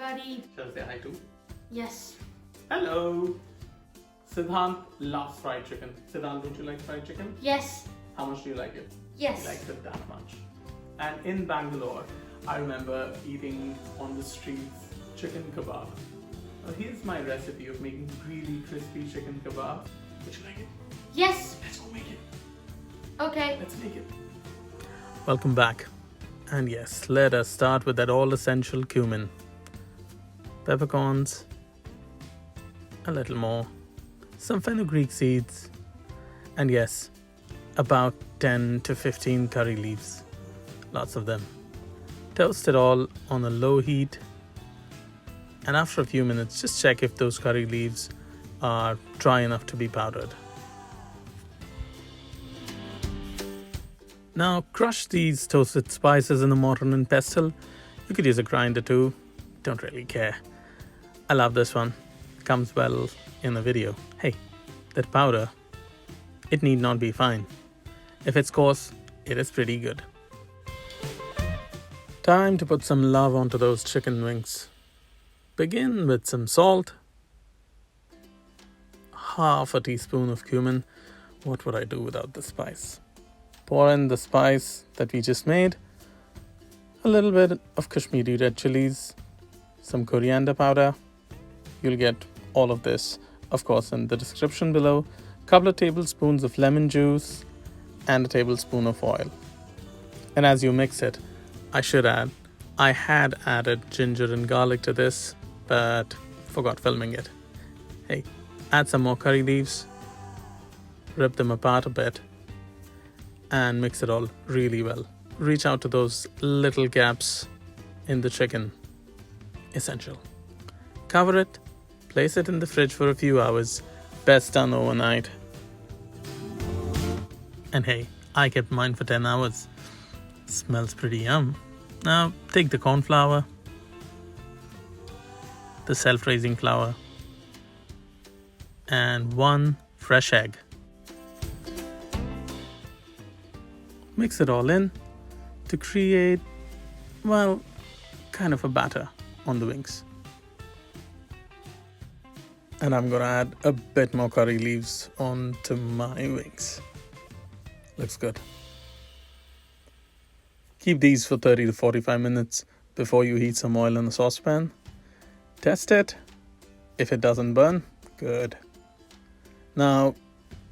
buddy. Shall I say hi too? Yes. Hello! Siddhant loves fried chicken. Siddhant, don't you like fried chicken? Yes. How much do you like it? Yes. He likes it that much. And in Bangalore, I remember eating on the streets chicken kebab. Now here's my recipe of making really crispy chicken kebab. Would you like it? Yes. Let's go make it. Okay. Let's make it. Welcome back. And yes, let us start with that all essential cumin. Peppercorns. A little more. Some fenugreek seeds. And yes, about 10 to 15 curry leaves. Lots of them. Toast it all on a low heat. And after a few minutes, just check if those curry leaves are dry enough to be powdered. Now crush these toasted spices in a mortar and pestle. You could use a grinder too. Don't really care. I love this one. Comes well in the video. Hey, that powder, it need not be fine. If it's coarse, it is pretty good. Time to put some love onto those chicken wings. Begin with some salt, half a teaspoon of cumin. What would I do without the spice? Pour in the spice that we just made, a little bit of Kashmiri red chilies, some coriander powder. You'll get all of this, of course, in the description below. A couple of tablespoons of lemon juice and a tablespoon of oil. And as you mix it, I should add, I had added ginger and garlic to this, but forgot filming it. Hey, add some more curry leaves, rip them apart a bit, and mix it all really well. Reach out to those little gaps in the chicken. Essential. Cover it, place it in the fridge for a few hours. Best done overnight. And hey, I kept mine for 10 hours. Smells pretty yum. Now take the corn flour, the self-raising flour, and 1 fresh egg. Mix it all in to create, well, kind of a batter on the wings. And I'm gonna add a bit more curry leaves onto my wings. Looks good. Keep these for 30 to 45 minutes before you heat some oil in a saucepan. Test it. If it doesn't burn, good. Now,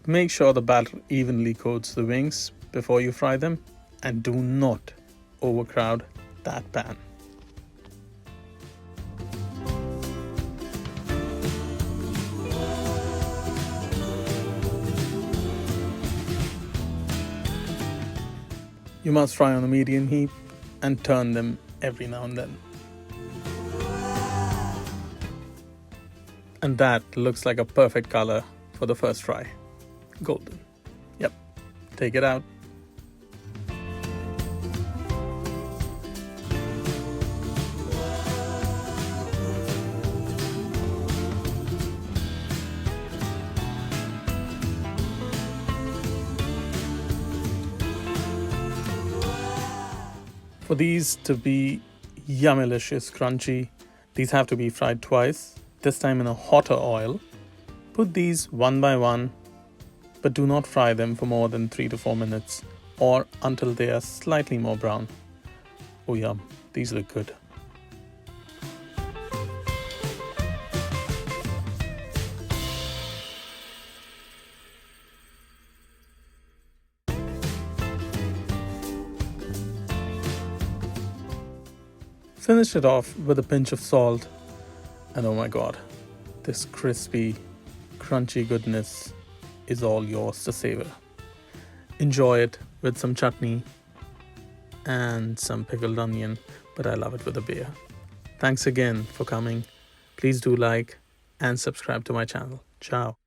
make sure the batter evenly coats the wings before you fry them, and do not overcrowd that pan. You must fry on a medium heat and turn them every now and then. And that looks like a perfect color for the first fry. Golden. Yep. Take it out. For these to be yummylicious crunchy, these have to be fried twice, this time in a hotter oil. Put these one by one, but do not fry them for more than 3 to 4 minutes or until they are slightly more brown. Oh yum, these look good. Finish it off with a pinch of salt, and oh my god, this crispy, crunchy goodness is all yours to savor. Enjoy it with some chutney and some pickled onion, but I love it with a beer. Thanks again for coming. Please do like and subscribe to my channel. Ciao.